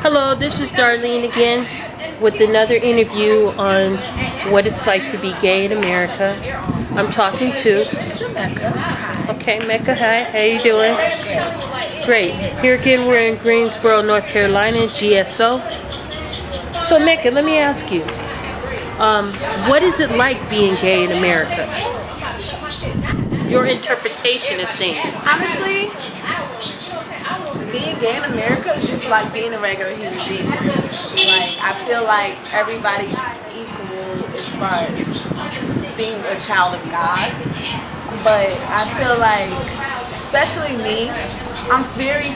Hello, this is Darlene again with another interview on what it's like to be gay in America. I'm talking to Mecca. Okay, Mecca, hi. How you doing? Great. Here again, we're in Greensboro, North Carolina, GSO. So Mecca, let me ask you, what is it like being gay in America? Your interpretation of things. Honestly, being gay in America is just like being a regular human being. Like, I feel like everybody's equal as far as being a child of God. But I feel like, especially me, I'm very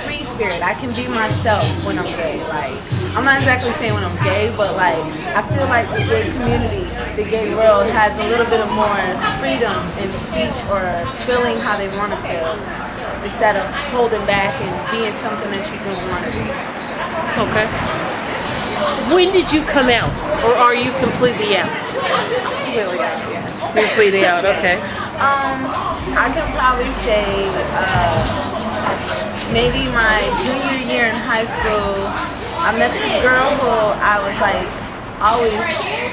free spirit. I can be myself when I'm gay. Like, I'm not exactly saying when I'm gay, but like, I feel like the gay community, the gay world has a little bit of more freedom in speech or feeling how they want to feel, instead of holding back and being something that you don't want to be. Okay. When did you come out, or are you completely out? Completely out, yes. Completely out, okay. I can probably say maybe my junior year in high school, I met this girl who I was like always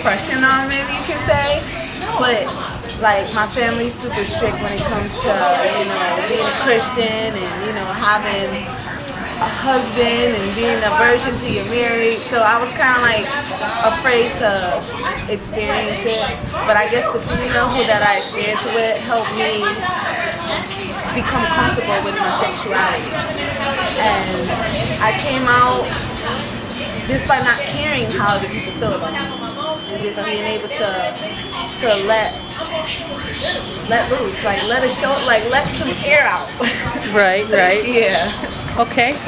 crushing on, maybe you could say, but like my family's super strict when it comes to, you know, being a Christian and, you know, having a husband and being a virgin till you're married. So I was kind of like afraid to experience it. But I guess the femalehood that I experienced with helped me become comfortable with my sexuality. And I came out just by not caring how other people feel about me, and just being able to let loose, like let it show, like let some air out. Right. Yeah. Okay.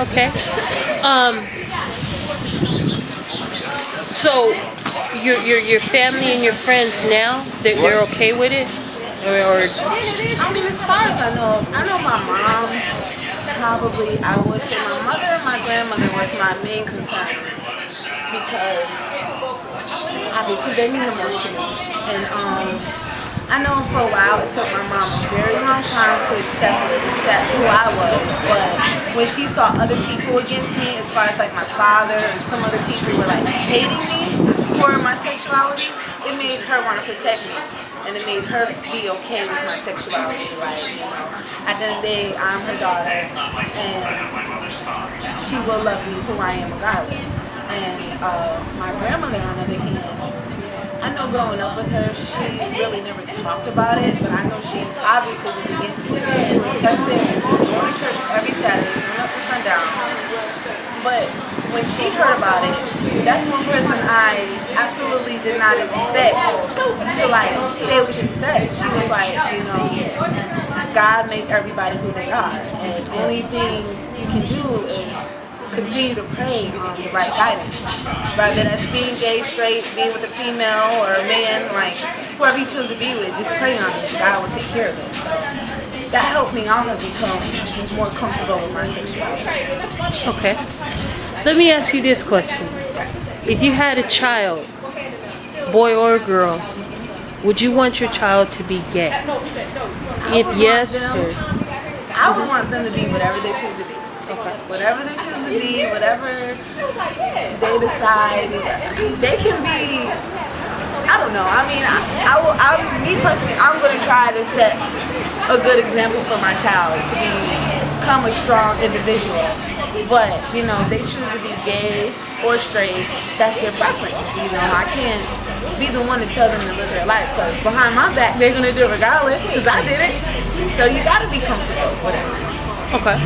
So your family and your friends now, they're okay with it? Or I mean, as far as I know my mom, probably, I would say my mother and my grandmother was my main concerns, because obviously they mean the most to me. And I know for a while it took my mom a very long time to accept who I was, but when she saw other people against me, as far as like my father and some other people were like hating me for my sexuality, it made her want to protect me. And it made her be okay with my sexuality. Like, you know, at the end of the day, I'm her daughter, and she will love me who I am regardless. And my grandmother, on the other hand, I know growing up with her, she really never talked about it, but I know she obviously was against it. She was receptive and she was going to church every Saturday, from up to sundown. But when she heard about it, that's one person I absolutely did not expect to like say what she said. She was like, you know, God made everybody who they are, and the only thing you can do is continue to pray on the right guidance. Rather that's being gay, straight, being with a female or a man, like whoever you choose to be with, just pray on it. God will take care of it. So that helped me also become more comfortable with my sexuality. okay. Let me ask you this question. If you had a child, boy or girl, would you want your child to be gay? If yes, or I would want them to be whatever they choose to be. okay. Whatever they choose to be, whatever they decide, they can be. I don't know. I mean, me personally, I'm going to try to set a good example for my child to become a strong individual. But, you know, they choose to be gay or straight, that's their preference. You know, I can't be the one to tell them to live their life, because behind my back, they're going to do it regardless, because I did it. So you got to be comfortable with it. Okay.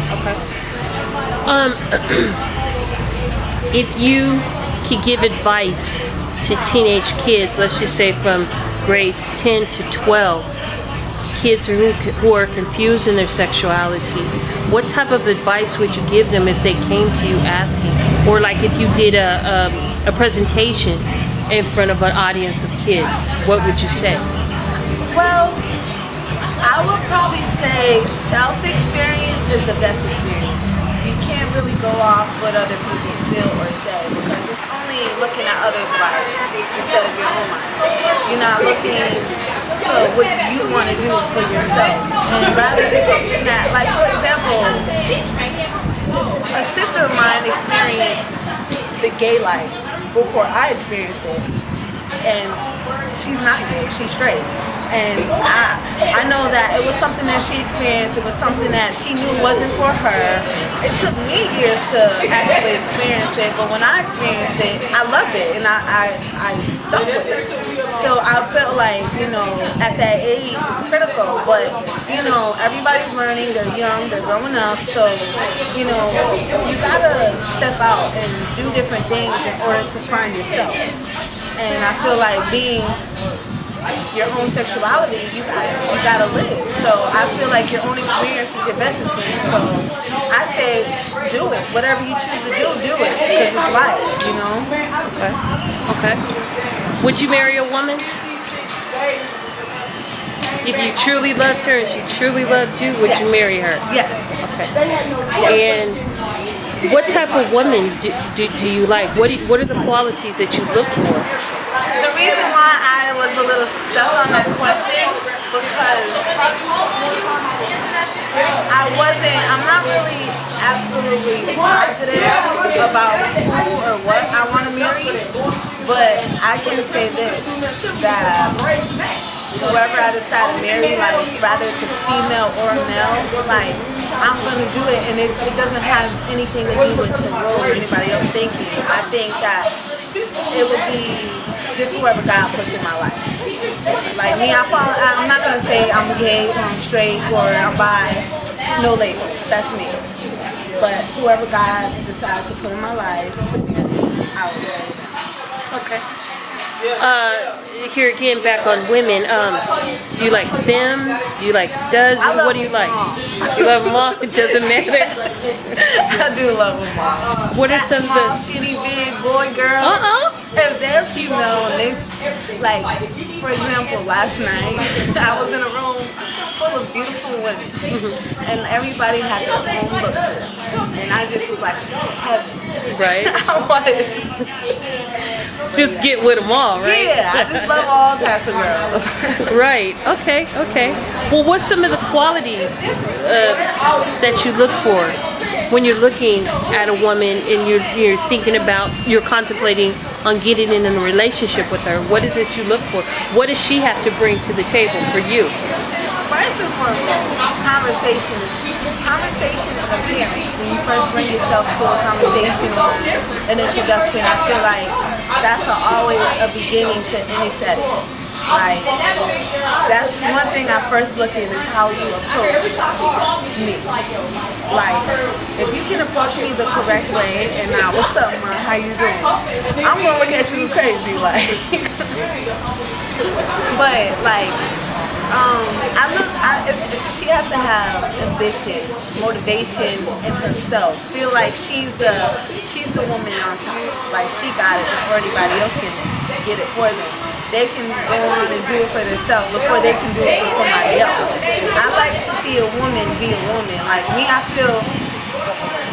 If you could give advice to teenage kids, let's just say from grades 10 to 12, kids who are confused in their sexuality, what type of advice would you give them if they came to you asking? Or like if you did a presentation in front of an audience of kids, what would you say? Well, I would probably say self-experience is the best experience. You can't really go off what other people feel or say, because it's only looking at others' life instead of your own life. You're not looking to what you want to do for yourself. And rather than something that, like for example, a sister the gay life before I experienced it. And she's not gay, she's straight. And I know that it was something that she experienced, it was something that she knew wasn't for her. It took me years to actually experience it, but when I experienced it, I loved it and I stuck with it. So I felt like, at that age it's critical, but everybody's learning, they're young, they're growing up, so you gotta step out and do different things in order to find yourself. And I feel like being your own sexuality, you gotta live. So I feel like your own experience is your best experience. So I say, do it. Whatever you choose to do it. Because it's life, Okay. Would you marry a woman? If you truly loved her and she truly loved you, would you marry her? Yes. Okay. And what type of woman do you like? What are the qualities that you look for? The reason why I was a little stuck on that question because I'm not really absolutely positive about who or what I want to marry, but I can say this, that whoever I decide to marry, like rather it's a female or a male, like I'm gonna do it, and it doesn't have anything to do with the role or anybody else thinking. I think that it would be just whoever God puts in my life. Like me, I'm not gonna say I'm gay or I'm straight or I'm bi. No labels. That's me. But whoever God decides to put in my life to be, I will marry them. Okay. Here again, back on women. Do you like femmes? Do you like studs? What do you like? You love them all? It doesn't matter. I do love them all. What are some small, of the skinny, big, boy, girl? If they're female and they, like, for example, last night I was in a room full of beautiful women, and everybody had their own look to them, and I just was like, heaven. Right. I was. Just get with them all, right? Yeah, I just love all types of girls. Right. Okay. Well, what's some of the qualities that you look for when you're looking at a woman and you're contemplating on getting in a relationship with her? What is it you look for? What does she have to bring to the table for you? First and foremost, conversation and appearance. When you first bring yourself to a conversation or an introduction, I feel like that's always a beginning to any setting. Like, that's one thing I first look at is how you approach me. Like, if you can approach me the correct way, and now, what's up, man? How you doing? I'm gonna look at you crazy, like. But like, she has to have ambition, motivation in herself. Feel like she's the woman on top. Like she got it before anybody else can get it for them. They can go on and do it for themselves before they can do it for somebody else. I like to see a woman be a woman. Like me, I feel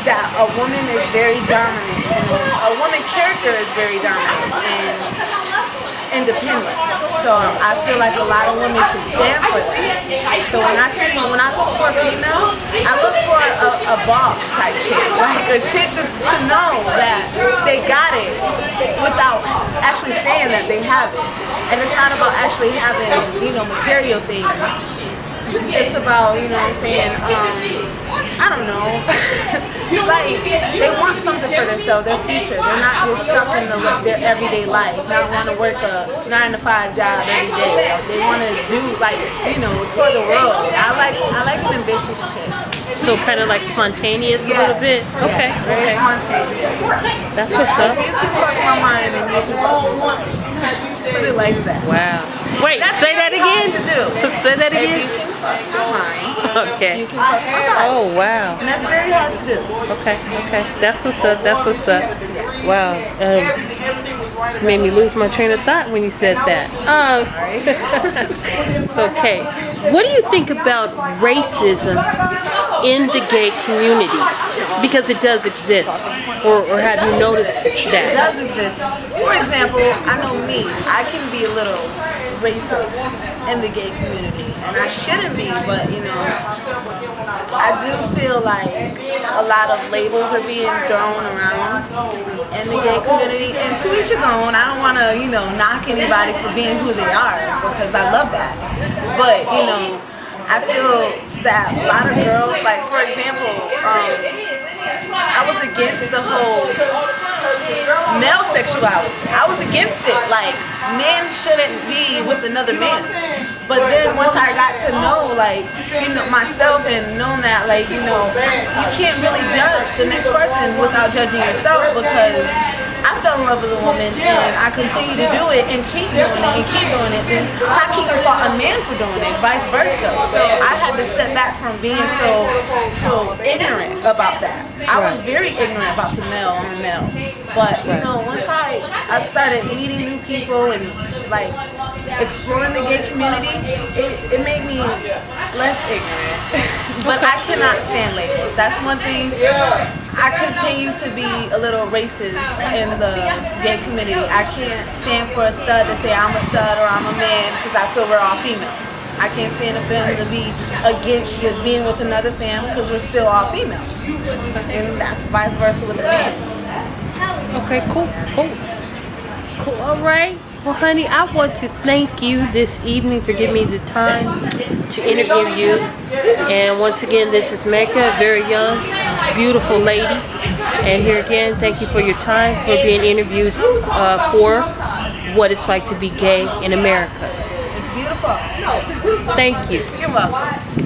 that a woman is very dominant. A woman character is very dominant and independent. So I feel like a lot of women should stand for that. So when I look for a female, I look for a boss type chick, like a chick to know that they got it without actually saying that they have it. And it's not about actually having, material things. It's about, I don't know. Like, they want something for themselves, their future. They're not just stuck in their everyday life, not want to work a 9-to-5 job every day. They want to do, tour the world. I like an ambitious chick. So kind of like spontaneous a little bit? Okay. Yes, very spontaneous. That's what's up. If you can fuck my mind, and you can fuck my mind. Really like that. Wow. Wait, That's say that very hard again? to do. Say that again? If you can fuck my mind, Okay. you can fuck my body. Oh, wow. And that's very hard to do. Okay. That's what's up. Wow. Made me lose my train of thought when you said that. It's okay. What do you think about racism in the gay community? Because it does exist. Or have you noticed It that? does exist. For example, I know me, I can be a little racist in the gay community. And I shouldn't be, but I do feel like a lot of labels are being thrown around in the gay community, and to each his own. I don't want to, knock anybody for being who they are, because I love that. But, I feel that a lot of girls, like, for example, I was against the whole male sexuality. I was against it. Like, men shouldn't be with another man. But then once I got to know, like, myself, and knowing that, like, you can't really judge the next person without judging yourself, because I fell in love with a woman and I continue to do it and keep doing it and keep doing it. Then how can you fault a man for doing it? Vice versa. So I had to step back from being so ignorant about that. I was very ignorant about the male on the male. But once I started meeting new people and like exploring the gay community, it made me less ignorant. But I cannot stand labels. That's one thing. I continue to be a little racist in the gay community. I can't stand for a stud to say I'm a stud or I'm a man, because I feel we're all females. I can't stand a femme to be against with being with another femme, because we're still all females. And that's vice versa with a man. Okay, cool. All right. Well, honey, I want to thank you this evening for giving me the time to interview you. And once again, this is Mecca, a very young, beautiful lady. And here again, thank you for your time, for being interviewed for what it's like to be gay in America. It's beautiful. Thank you. You're welcome.